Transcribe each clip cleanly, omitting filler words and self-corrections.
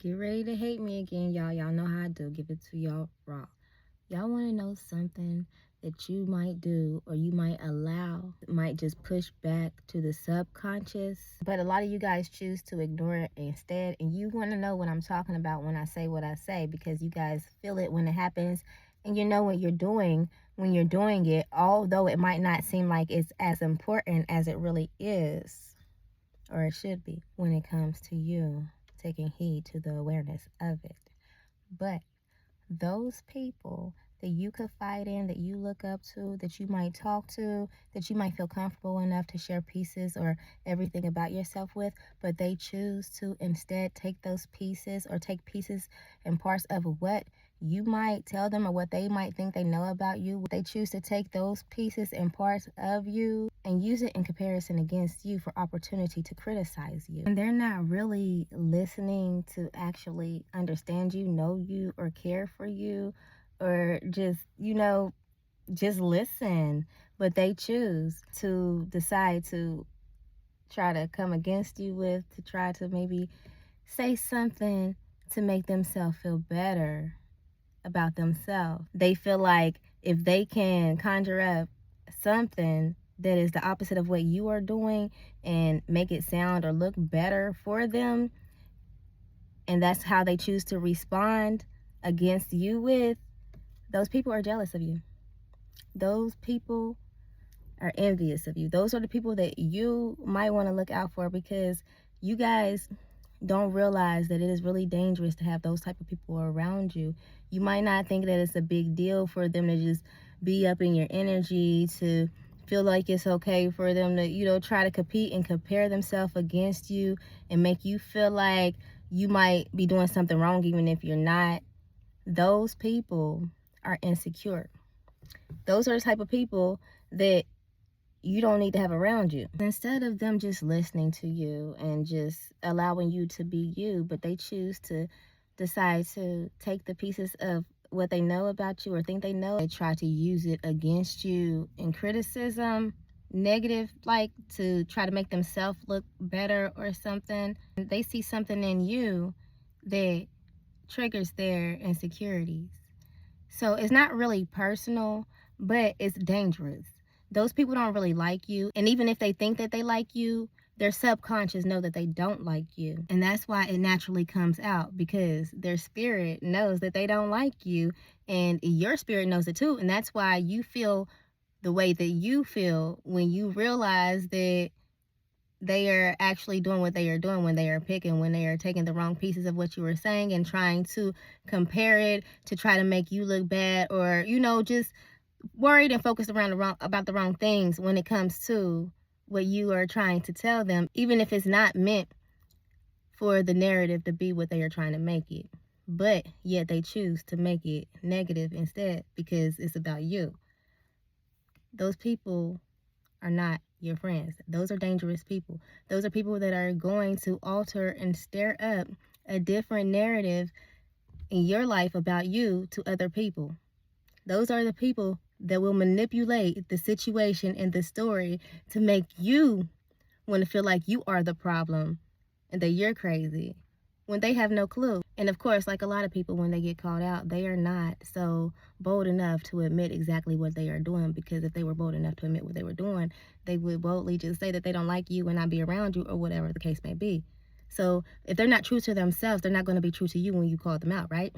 Get ready to hate me again, y'all. Y'all know how I do. Give it to y'all raw. Y'all want to know something that you might do or you might allow, might just push back to the subconscious, but a lot of you guys choose to ignore it instead. And you want to know what I'm talking about when I say what I say, because you guys feel it when it happens, and you know what you're doing when you're doing it, although it might not seem like it's as important as it really is, or it should be, when it comes to you taking heed to the awareness of it. But those people that you confide in, that you look up to, that you might talk to, that you might feel comfortable enough to share pieces or everything about yourself with, but they choose to instead take those pieces or take pieces and parts of what you might tell them or what they might think they know about you. They choose to take those pieces and parts of you and use it in comparison against you for opportunity to criticize you. And they're not really listening to actually understand you, know you, or care for you, or just, just listen. But they choose to decide to try to come against you with, to try to maybe say something to make themselves feel better about themselves. They feel like if they can conjure up something that is the opposite of what you are doing and make it sound or look better for them, and that's how they choose to respond against you with, those people are jealous of you. Those people are envious of you. Those are the people that you might want to look out for, because you guys don't realize that it is really dangerous to have those type of people around you. You might not think that it's a big deal for them to just be up in your energy, to feel like it's okay for them to, try to compete and compare themselves against you and make you feel like you might be doing something wrong even if you're not. Those people are insecure. Those are the type of people that you don't need to have around you. Instead of them just listening to you and just allowing you to be you, but they choose to decide to take the pieces of what they know about you or think they know, they try to use it against you in criticism, negative, like to try to make themselves look better or something. They see something in you that triggers their insecurities. So it's not really personal, but it's dangerous. Those people don't really like you. And even if they think that they like you, their subconscious know that they don't like you. And that's why it naturally comes out, because their spirit knows that they don't like you. And your spirit knows it too. And that's why you feel the way that you feel when you realize that they are actually doing what they are doing, when they are picking, when they are taking the wrong pieces of what you were saying and trying to compare it to try to make you look bad, or just worried and focused about the wrong things when it comes to what you are trying to tell them, even if it's not meant for the narrative to be what they are trying to make it. But yet they choose to make it negative instead because it's about you. Those people are not your friends. Those are dangerous people. Those are people that are going to alter and stir up a different narrative in your life about you to other people. Those are the people that will manipulate the situation and the story to make you want to feel like you are the problem and that you're crazy when they have no clue. And of course, like a lot of people, when they get called out, they are not so bold enough to admit exactly what they are doing, because if they were bold enough to admit what they were doing, they would boldly just say that they don't like you and not be around you, or whatever the case may be. So if they're not true to themselves, they're not going to be true to you when you call them out, right?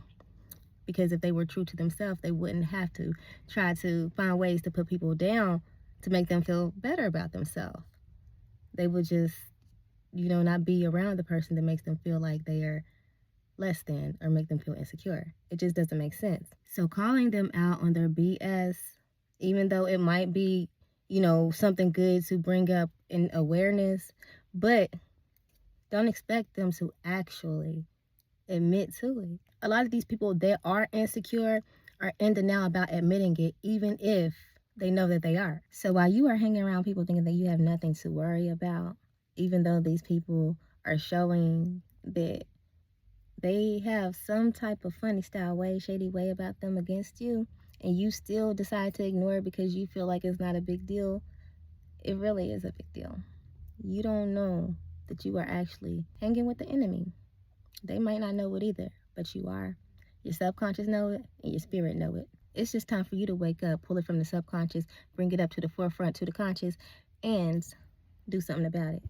Because if they were true to themselves, they wouldn't have to try to find ways to put people down to make them feel better about themselves. They would just, not be around the person that makes them feel like they are less than or make them feel insecure. It just doesn't make sense. So calling them out on their BS, even though it might be, something good to bring up in awareness, but don't expect them to actually admit to it. A lot of these people that are insecure are in denial about admitting it, even if they know that they are. So while you are hanging around people thinking that you have nothing to worry about, even though these people are showing that they have some type of funny style way, shady way about them against you, and you still decide to ignore it because you feel like it's not a big deal, it really is a big deal. You don't know that you are actually hanging with the enemy. They might not know it either, but you are. Your subconscious know it and your spirit know it. It's just time for you to wake up, pull it from the subconscious, bring it up to the forefront, to the conscious, and do something about it.